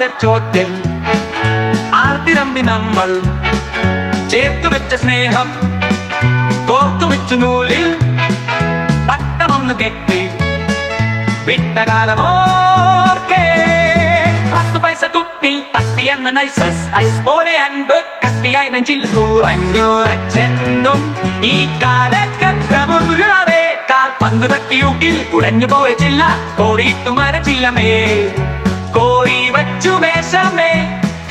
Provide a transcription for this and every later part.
മരച്ചോട്ടിൽ ആർത്തിരമ്പി നമ്മൾ ചേർത്തുവെച്ച സ്നേഹം കോർത്തുവെച്ചു നൂലിൽ പട്ടമൊന്ന് കെട്ടി വിട്ട കാലമോർക്കേ 10 പൈസ തുട്ടി തട്ടിയെന്ന നൈസസ് ഐസ് പോലെ അൻപ് കത്തിയായി നെഞ്ചിൽ കൂറഞ്ഞുറച്ചെന്നും ഈ കാലക്കത്രമുള്ളവേ കാൽപന്ത് തട്ടിയൂട്ടിൽ ഉടഞ്ഞു പോയച്ചില്ല കോറിയിട്ടു മരച്ചില്ലമേ കോറി വച്ചു മേശമേ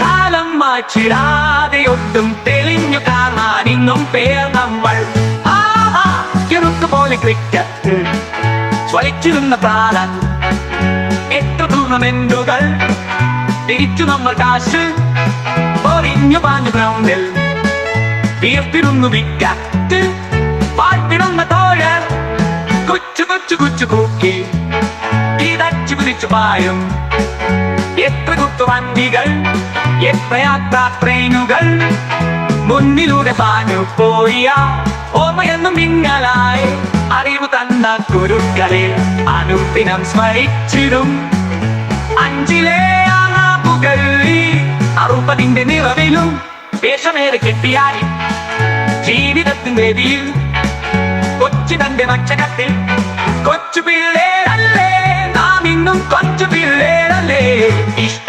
കാലം മാച്ചിടാതെ ഒട്ടും തെളിഞ്ഞു കാണാൻ ഇന്നും പേർ നമ്മൾ പോലെ ക്രിക്കറ്റ് സ്വലിച്ചിരുന്ന പ്രാണൻ 8 ടൂർണമെന്റുകൾ തിരിച്ചു നമ്മൾ കാശ് പൊറിഞ്ഞു പാഞ്ഞു ഗ്രൗണ്ടിൽ തീർത്തിരുന്നു വിക്കറ്റ് പാട്ടിടുന്ന തോഴർ കൊച്ചു കൊച്ചു കൊച്ചു കൂക്കി ഇതച്ചു കുതിച്ചു പായും എത്ര കുത്തുവണ്ടികൾ എത്ര യാത്രാ ട്രെയിനുകൾ മുന്നിലൂടെ പാഞ്ഞു പോയ ഓർമ്മയെന്നും മിന്നലായി അറിവ് തന്ന കുരുക്കളെ അനുദിനം സ്മരിച്ചിടും 5-ലെ ആനാപ്പുകൾ 60-ന്റെ നിറവിലും വേഷമേറെ കെട്ടിയായി ജീവിതത്തിൻ വേദിയിൽ കൊച്ചിതന്റെ മച്ചകത്തിൽ കൊച്ചു പിള്ളേരല്ലേ നാം ഇന്നും കൊച്ചു പിള്ളേരല്ലേ ഇഷ്ട